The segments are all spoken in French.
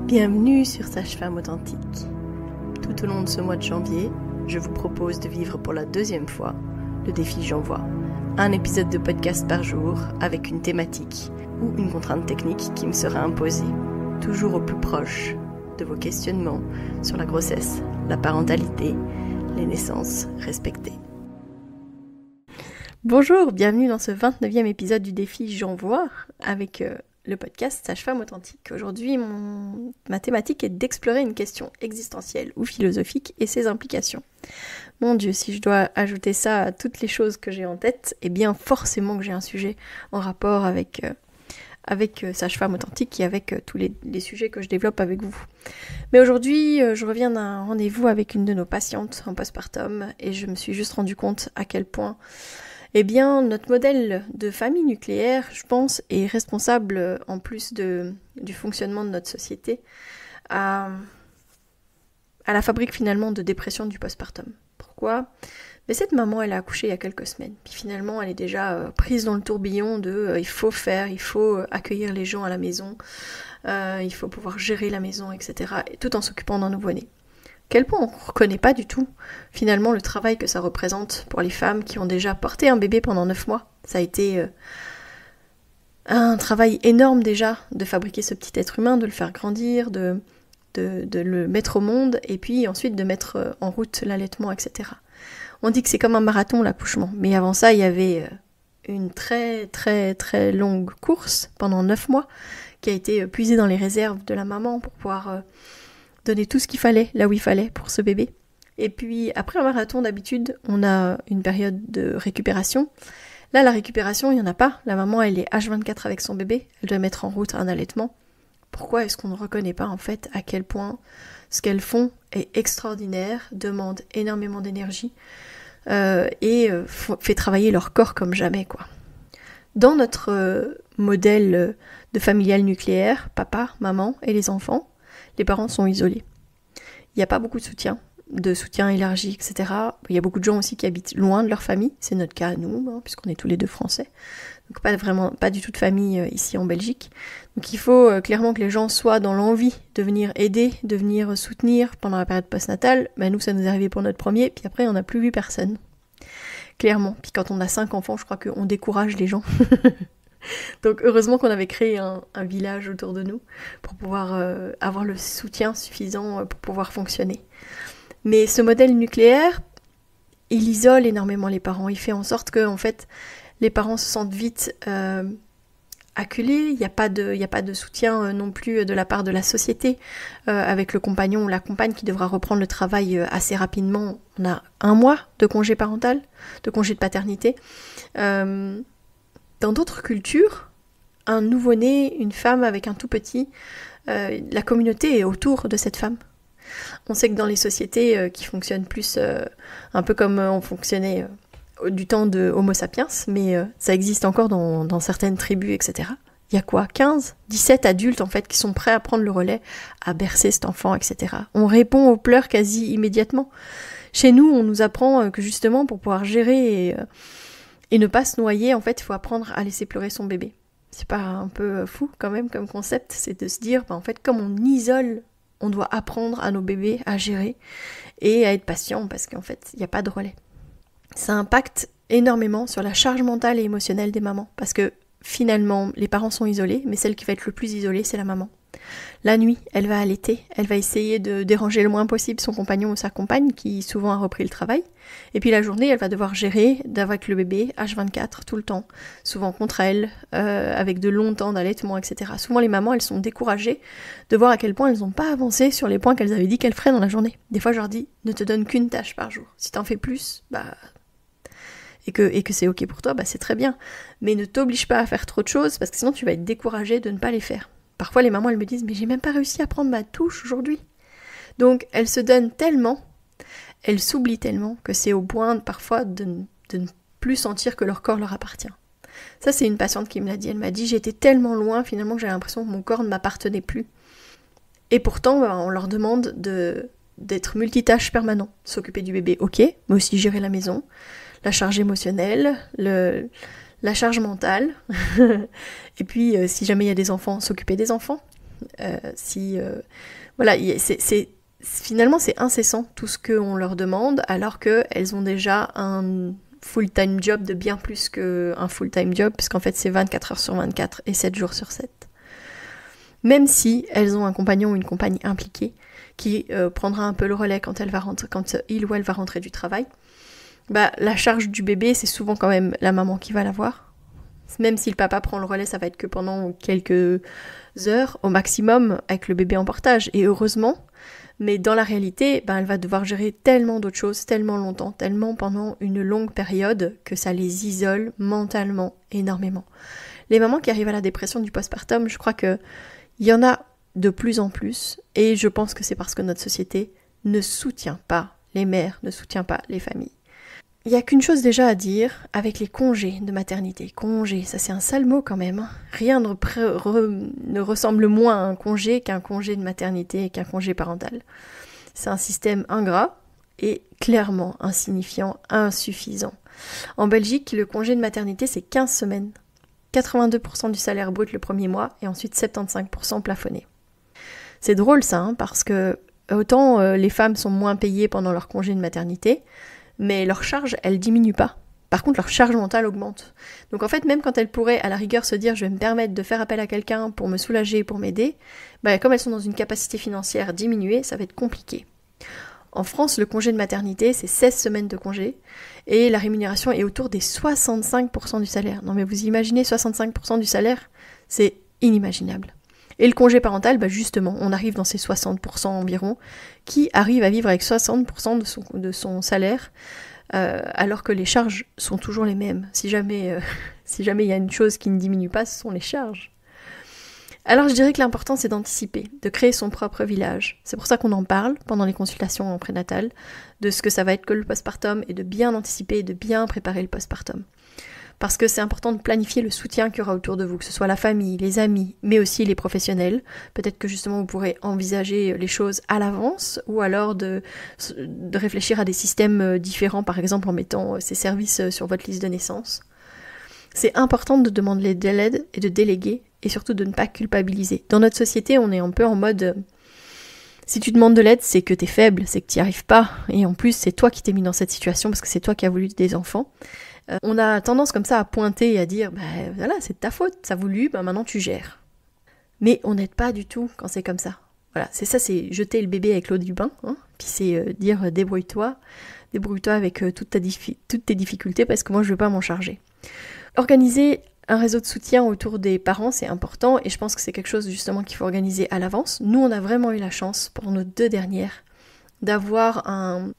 Bienvenue sur Sage-Femme Authentique. Tout au long de ce mois de janvier, je vous propose de vivre pour la deuxième fois le défi J'envoie. Un épisode de podcast par jour avec une thématique ou une contrainte technique qui me sera imposée, toujours au plus proche de vos questionnements sur la grossesse, la parentalité, les naissances respectées. Bonjour, bienvenue dans ce 29e épisode du défi J'envoie avec le podcast Sage-Femme Authentique. Aujourd'hui, ma thématique est d'explorer une question existentielle ou philosophique et ses implications. Mon Dieu, si je dois ajouter ça à toutes les choses que j'ai en tête, eh bien forcément que j'ai un sujet en rapport avec Sage-Femme Authentique et avec tous les sujets que je développe avec vous. Mais aujourd'hui, je reviens d'un rendez-vous avec une de nos patientes en postpartum et je me suis juste rendu compte à quel point eh bien, notre modèle de famille nucléaire, je pense, est responsable, en plus du fonctionnement de notre société, à la fabrique finalement de dépression du postpartum. Pourquoi ? Mais cette maman, elle a accouché il y a quelques semaines, puis finalement, elle est déjà prise dans le tourbillon de il faut accueillir les gens à la maison, il faut pouvoir gérer la maison, etc., et tout en s'occupant d'un nouveau-né. Quel point on ne reconnaît pas du tout, finalement, le travail que ça représente pour les femmes qui ont déjà porté un bébé pendant 9 mois. Ça a été un travail énorme déjà de fabriquer ce petit être humain, de le faire grandir, de le mettre au monde, et puis ensuite de mettre en route l'allaitement, etc. On dit que c'est comme un marathon, l'accouchement, mais avant ça, il y avait une très très très longue course pendant 9 mois qui a été puisée dans les réserves de la maman pour pouvoir donner tout ce qu'il fallait, là où il fallait pour ce bébé. Et puis après un marathon, d'habitude, on a une période de récupération. Là, la récupération, il n'y en a pas. La maman, elle est H24 avec son bébé. Elle doit mettre en route un allaitement. Pourquoi est-ce qu'on ne reconnaît pas, en fait, à quel point ce qu'elles font est extraordinaire, demande énormément d'énergie et fait travailler leur corps comme jamais, quoi. Dans notre modèle de familial nucléaire, papa, maman et les enfants, les parents sont isolés. Il n'y a pas beaucoup de soutien élargi, etc. Il y a beaucoup de gens aussi qui habitent loin de leur famille. C'est notre cas à nous, puisqu'on est tous les deux français. Donc pas du tout de famille ici en Belgique. Donc il faut clairement que les gens soient dans l'envie de venir aider, de venir soutenir pendant la période postnatale. Nous, ça nous est arrivé pour notre premier, puis après on n'a plus vu personne. Clairement. Puis quand on a 5 enfants, je crois qu'on décourage les gens. Donc heureusement qu'on avait créé un village autour de nous pour pouvoir avoir le soutien suffisant pour pouvoir fonctionner. Mais ce modèle nucléaire, il isole énormément les parents. Il fait en sorte que en fait, les parents se sentent vite acculés. Il n'y a pas de soutien non plus de la part de la société avec le compagnon ou la compagne qui devra reprendre le travail assez rapidement. On a 1 mois de congé parental, de congé de paternité. Dans d'autres cultures, un nouveau-né, une femme avec un tout petit, la communauté est autour de cette femme. On sait que dans les sociétés qui fonctionnent plus un peu comme on fonctionnait du temps de Homo sapiens, mais ça existe encore dans certaines tribus, etc. Il y a quoi, 15, 17 adultes en fait qui sont prêts à prendre le relais, à bercer cet enfant, etc. On répond aux pleurs quasi immédiatement. Chez nous, on nous apprend que justement pour pouvoir gérer et ne pas se noyer, en fait, il faut apprendre à laisser pleurer son bébé. C'est pas un peu fou quand même comme concept, c'est de se dire, en fait, comme on isole, on doit apprendre à nos bébés à gérer et à être patient parce qu'en fait, il n'y a pas de relais. Ça impacte énormément sur la charge mentale et émotionnelle des mamans parce que finalement, les parents sont isolés, mais celle qui va être le plus isolée, c'est la maman. La nuit, elle va allaiter, elle va essayer de déranger le moins possible son compagnon ou sa compagne qui souvent a repris le travail. Et puis la journée, elle va devoir gérer avec le bébé H24 tout le temps, souvent contre elle, avec de longs temps d'allaitement, etc. Souvent les mamans, elles sont découragées de voir à quel point elles n'ont pas avancé sur les points qu'elles avaient dit qu'elles feraient dans la journée. Des fois, je leur dis, ne te donne qu'une tâche par jour. Si t'en fais plus, et que c'est ok pour toi, c'est très bien. Mais ne t'oblige pas à faire trop de choses parce que sinon tu vas être découragée de ne pas les faire. Parfois, les mamans, elles me disent « Mais j'ai même pas réussi à prendre ma douche aujourd'hui !» Donc, elles se donnent tellement, elles s'oublient tellement que c'est au point, parfois, de ne plus sentir que leur corps leur appartient. Ça, c'est une patiente qui me l'a dit. Elle m'a dit « J'étais tellement loin, finalement, que j'avais l'impression que mon corps ne m'appartenait plus. » Et pourtant, on leur demande d'être multitâche permanent. S'occuper du bébé, ok, mais aussi gérer la maison, la charge émotionnelle, la charge mentale, et puis si jamais il y a des enfants, s'occuper des enfants, Finalement, c'est incessant tout ce qu'on leur demande, alors qu'elles ont déjà un full-time job de bien plus qu'un full-time job, puisqu'en fait c'est 24 heures sur 24 et 7 jours sur 7. Même si elles ont un compagnon ou une compagne impliquée, qui prendra un peu le relais quand il ou elle va rentrer du travail, la charge du bébé, c'est souvent quand même la maman qui va l'avoir. Même si le papa prend le relais, ça va être que pendant quelques heures au maximum avec le bébé en portage, et heureusement. Mais dans la réalité, elle va devoir gérer tellement d'autres choses, tellement longtemps, tellement pendant une longue période que ça les isole mentalement énormément. Les mamans qui arrivent à la dépression du postpartum, je crois qu'il y en a de plus en plus, et je pense que c'est parce que notre société ne soutient pas les mères, ne soutient pas les familles. Il n'y a qu'une chose déjà à dire avec les congés de maternité. Congé, ça c'est un sale mot quand même. Rien ne ressemble moins à un congé qu'un congé de maternité et qu'un congé parental. C'est un système ingrat et clairement insignifiant, insuffisant. En Belgique, le congé de maternité c'est 15 semaines. 82% du salaire brut le premier mois et ensuite 75% plafonné. C'est drôle ça, parce que autant les femmes sont moins payées pendant leur congé de maternité, mais leur charge, elle diminue pas. Par contre, leur charge mentale augmente. Donc en fait, même quand elles pourraient à la rigueur se dire « je vais me permettre de faire appel à quelqu'un pour me soulager, pour m'aider », comme elles sont dans une capacité financière diminuée, ça va être compliqué. En France, le congé de maternité, c'est 16 semaines de congé, et la rémunération est autour des 65% du salaire. Non mais vous imaginez 65% du salaire, c'est inimaginable. Et le congé parental, justement, on arrive dans ces 60% environ, qui arrivent à vivre avec 60% de son salaire, alors que les charges sont toujours les mêmes. Si jamais il y a une chose qui ne diminue pas, ce sont les charges. Alors je dirais que l'important c'est d'anticiper, de créer son propre village. C'est pour ça qu'on en parle pendant les consultations en prénatal, de ce que ça va être que le postpartum, et de bien anticiper et de bien préparer le postpartum. Parce que c'est important de planifier le soutien qu'il y aura autour de vous, que ce soit la famille, les amis, mais aussi les professionnels. Peut-être que justement vous pourrez envisager les choses à l'avance, ou alors de réfléchir à des systèmes différents, par exemple en mettant ces services sur votre liste de naissance. C'est important de demander de l'aide et de déléguer, et surtout de ne pas culpabiliser. Dans notre société, on est un peu en mode si tu demandes de l'aide, c'est que t'es faible, c'est que t'y arrives pas, et en plus c'est toi qui t'es mis dans cette situation parce que c'est toi qui as voulu des enfants. On a tendance comme ça à pointer et à dire voilà, c'est de ta faute, t'as voulu, maintenant tu gères. Mais on n'aide pas du tout quand c'est comme ça. Voilà, c'est jeter le bébé avec l'eau du bain, puis c'est dire débrouille-toi avec toutes tes difficultés parce que moi je vais pas m'en charger. Organiser un réseau de soutien autour des parents, c'est important, et je pense que c'est quelque chose justement qu'il faut organiser à l'avance. Nous, on a vraiment eu la chance, pour nos 2 dernières, d'avoir un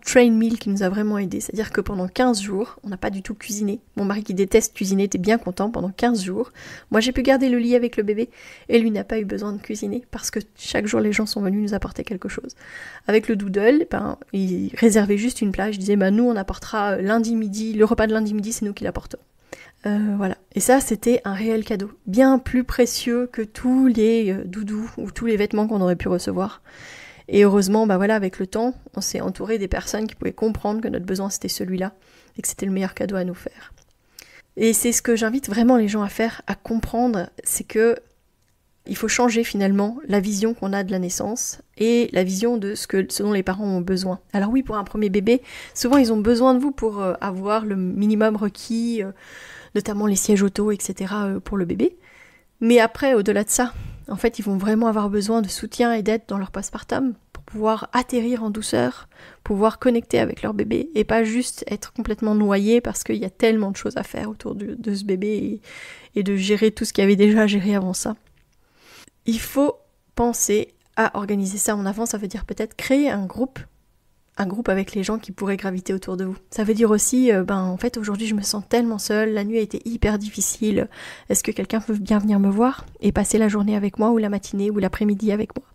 train meal qui nous a vraiment aidé. C'est-à-dire que pendant 15 jours, on n'a pas du tout cuisiné. Mon mari qui déteste cuisiner était bien content pendant 15 jours. Moi, j'ai pu garder le lit avec le bébé, et lui n'a pas eu besoin de cuisiner, parce que chaque jour, les gens sont venus nous apporter quelque chose. Avec le doodle, il réservait juste une plage. Il disait, nous, on apportera lundi midi, le repas de lundi midi, c'est nous qui l'apportons. Voilà. Et ça, c'était un réel cadeau. Bien plus précieux que tous les doudous ou tous les vêtements qu'on aurait pu recevoir. Et heureusement, avec le temps, on s'est entouré des personnes qui pouvaient comprendre que notre besoin c'était celui-là et que c'était le meilleur cadeau à nous faire. Et c'est ce que j'invite vraiment les gens à faire, à comprendre, c'est que il faut changer finalement la vision qu'on a de la naissance et la vision de ce dont les parents ont besoin. Alors oui, pour un premier bébé, souvent ils ont besoin de vous pour avoir le minimum requis, notamment les sièges auto, etc. pour le bébé. Mais après, au-delà de ça, en fait, ils vont vraiment avoir besoin de soutien et d'aide dans leur postpartum pour pouvoir atterrir en douceur, pouvoir connecter avec leur bébé et pas juste être complètement noyé parce qu'il y a tellement de choses à faire autour de ce bébé et de gérer tout ce qu'il y avait déjà à gérer avant ça. Il faut penser à organiser ça en avant, ça veut dire peut-être créer un groupe avec les gens qui pourraient graviter autour de vous. Ça veut dire aussi, en fait, aujourd'hui, je me sens tellement seule, la nuit a été hyper difficile, est-ce que quelqu'un peut bien venir me voir et passer la journée avec moi, ou la matinée, ou l'après-midi avec moi?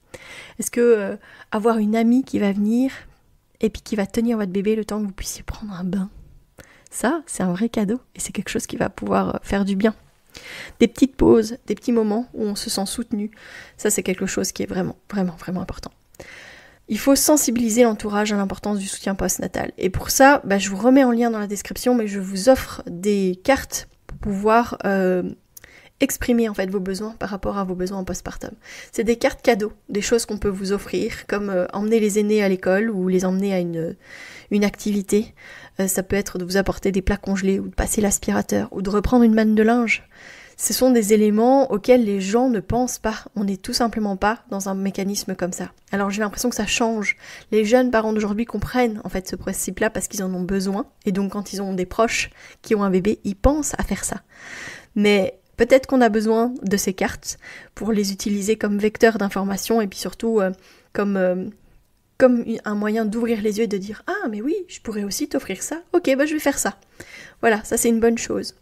Est-ce que avoir une amie qui va venir, et puis qui va tenir votre bébé le temps que vous puissiez prendre un bain, ça, c'est un vrai cadeau, et c'est quelque chose qui va pouvoir faire du bien. Des petites pauses, des petits moments où on se sent soutenu, ça c'est quelque chose qui est vraiment, vraiment, vraiment important. Il faut sensibiliser l'entourage à l'importance du soutien postnatal. Et pour ça, je vous remets en lien dans la description, mais je vous offre des cartes pour pouvoir exprimer en fait vos besoins par rapport à vos besoins en postpartum. C'est des cartes cadeaux, des choses qu'on peut vous offrir, comme emmener les aînés à l'école ou les emmener à une activité. Ça peut être de vous apporter des plats congelés ou de passer l'aspirateur ou de reprendre une manne de linge. Ce sont des éléments auxquels les gens ne pensent pas. On n'est tout simplement pas dans un mécanisme comme ça. Alors j'ai l'impression que ça change. Les jeunes parents d'aujourd'hui comprennent en fait ce principe-là parce qu'ils en ont besoin. Et donc quand ils ont des proches qui ont un bébé, ils pensent à faire ça. Mais peut-être qu'on a besoin de ces cartes pour les utiliser comme vecteur d'information et puis surtout comme un moyen d'ouvrir les yeux et de dire « Ah mais oui, je pourrais aussi t'offrir ça. Ok, bah je vais faire ça. » Voilà, ça c'est une bonne chose.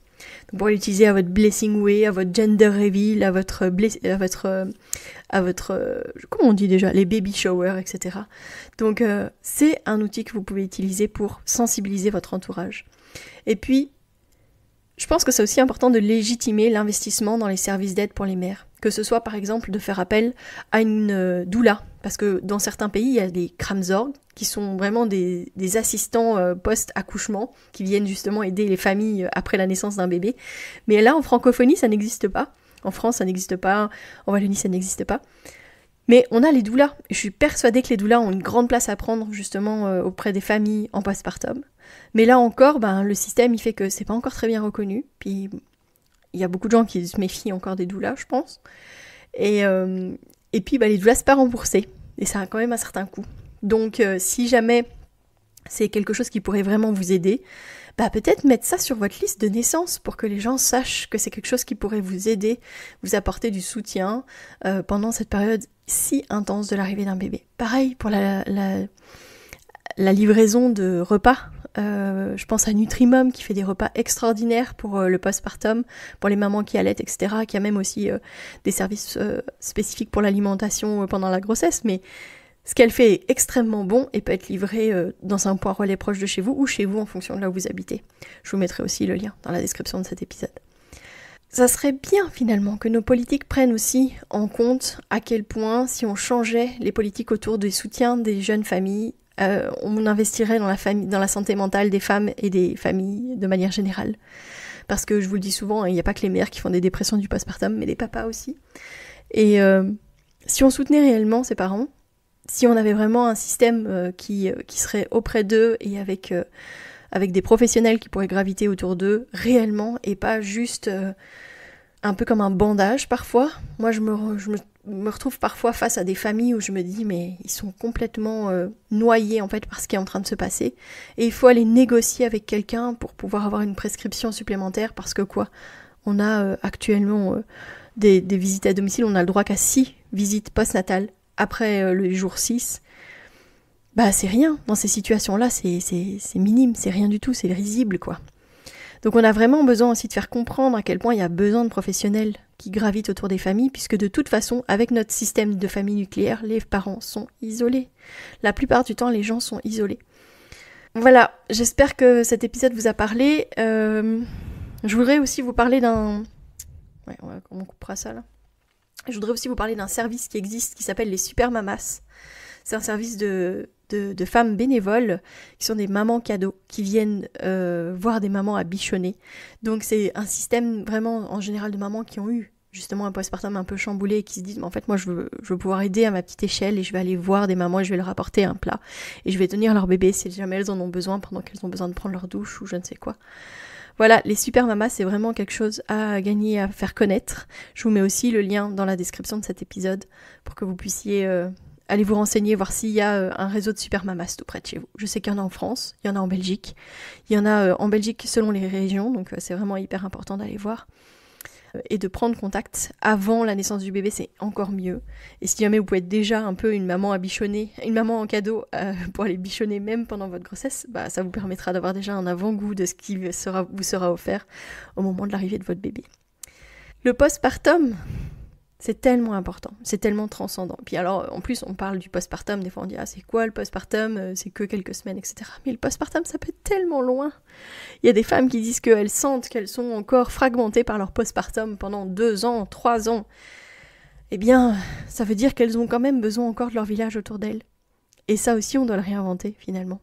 Vous pourrez l'utiliser à votre blessing way, à votre gender reveal, à votre comment on dit déjà, les baby showers, etc. Donc c'est un outil que vous pouvez utiliser pour sensibiliser votre entourage. Et puis, je pense que c'est aussi important de légitimer l'investissement dans les services d'aide pour les mères. Que ce soit par exemple de faire appel à une doula, parce que dans certains pays, il y a des Kramzorg, qui sont vraiment des assistants post-accouchement, qui viennent justement aider les familles après la naissance d'un bébé. Mais là, en francophonie, ça n'existe pas. En France, ça n'existe pas. En Wallonie, ça n'existe pas. Mais on a les doulas. Je suis persuadée que les doulas ont une grande place à prendre justement auprès des familles en postpartum. Mais là encore, le système, il fait que c'est pas encore très bien reconnu. Puis il y a beaucoup de gens qui se méfient encore des doulas, je pense. Et puis les doulas, c'est pas remboursé. Et ça a quand même un certain coût. Donc si jamais c'est quelque chose qui pourrait vraiment vous aider, peut-être mettre ça sur votre liste de naissance pour que les gens sachent que c'est quelque chose qui pourrait vous aider, vous apporter du soutien pendant cette période si intense de l'arrivée d'un bébé. Pareil pour la livraison de repas. Je pense à Nutrimum qui fait des repas extraordinaires pour le postpartum, pour les mamans qui allaitent, etc., qui a même aussi des services spécifiques pour l'alimentation pendant la grossesse, mais ce qu'elle fait est extrêmement bon et peut être livré dans un point relais proche de chez vous ou chez vous en fonction de là où vous habitez. Je vous mettrai aussi le lien dans la description de cet épisode. Ça serait bien finalement que nos politiques prennent aussi en compte à quel point si on changeait les politiques autour des soutiens des jeunes familles, on investirait dans la santé mentale des femmes et des familles de manière générale. Parce que je vous le dis souvent, il n'y a pas que les mères qui font des dépressions du postpartum, mais les papas aussi. Et si on soutenait réellement ces parents, si on avait vraiment un système qui serait auprès d'eux et avec des professionnels qui pourraient graviter autour d'eux réellement et pas juste un peu comme un bandage parfois. Moi, je me retrouve parfois face à des familles où je me dis mais ils sont complètement noyés en fait par ce qui est en train de se passer et il faut aller négocier avec quelqu'un pour pouvoir avoir une prescription supplémentaire parce que on a actuellement des visites à domicile, on a le droit qu'à 6 visites postnatales après le jour 6, c'est rien. Dans ces situations-là, c'est minime, c'est rien du tout, c'est risible, quoi. Donc on a vraiment besoin aussi de faire comprendre à quel point il y a besoin de professionnels qui gravitent autour des familles, puisque de toute façon, avec notre système de famille nucléaire, les parents sont isolés. La plupart du temps, les gens sont isolés. Voilà, j'espère que cet épisode vous a parlé. Je voudrais aussi vous parler d'un... Ouais, on coupera ça, là. Je voudrais aussi vous parler d'un service qui existe, qui s'appelle les Super Mamas. C'est un service de femmes bénévoles, qui sont des mamans cadeaux, qui viennent voir des mamans à bichonner. Donc c'est un système vraiment, en général, de mamans qui ont eu justement un postpartum un peu chamboulé et qui se disent mais en fait moi je veux pouvoir aider à ma petite échelle et je vais aller voir des mamans et je vais leur apporter un plat et je vais tenir leur bébé si jamais elles en ont besoin pendant qu'elles ont besoin de prendre leur douche ou je ne sais quoi. Voilà, les Super Mamas, c'est vraiment quelque chose à gagner, à faire connaître. Je vous mets aussi le lien dans la description de cet épisode pour que vous puissiez aller vous renseigner, voir s'il y a un réseau de Super Mamas tout près de chez vous. Je sais qu'il y en a en France, il y en a en Belgique. Il y en a en Belgique selon les régions, donc c'est vraiment hyper important d'aller voir. Et de prendre contact avant la naissance du bébé, c'est encore mieux. Et si jamais vous pouvez être déjà un peu une maman à bichonner, une maman en cadeau pour aller bichonner même pendant votre grossesse, ça vous permettra d'avoir déjà un avant-goût de ce qui vous sera offert au moment de l'arrivée de votre bébé. Le postpartum, c'est tellement important, c'est tellement transcendant. Puis alors, en plus, on parle du postpartum, des fois on dit « Ah, c'est quoi le postpartum ? C'est que quelques semaines, etc. » Mais le postpartum, ça peut être tellement loin. Il y a des femmes qui disent qu'elles sentent qu'elles sont encore fragmentées par leur postpartum pendant 2 ans, 3 ans. Eh bien, ça veut dire qu'elles ont quand même besoin encore de leur village autour d'elles. Et ça aussi, on doit le réinventer finalement.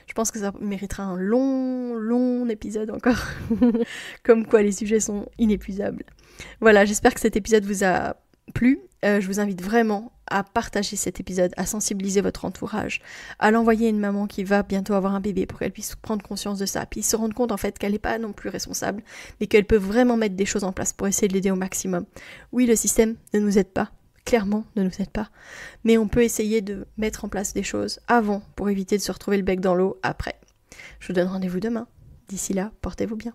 Je pense que ça méritera un long épisode encore. Comme quoi les sujets sont inépuisables. Voilà, j'espère que cet épisode vous a plu. Je vous invite vraiment à partager cet épisode, à sensibiliser votre entourage, à l'envoyer à une maman qui va bientôt avoir un bébé pour qu'elle puisse prendre conscience de ça, puis se rendre compte en fait qu'elle n'est pas non plus responsable, mais qu'elle peut vraiment mettre des choses en place pour essayer de l'aider au maximum. Oui, le système ne nous aide pas, clairement ne nous aide pas, mais on peut essayer de mettre en place des choses avant pour éviter de se retrouver le bec dans l'eau après. Je vous donne rendez-vous demain. D'ici là, portez-vous bien.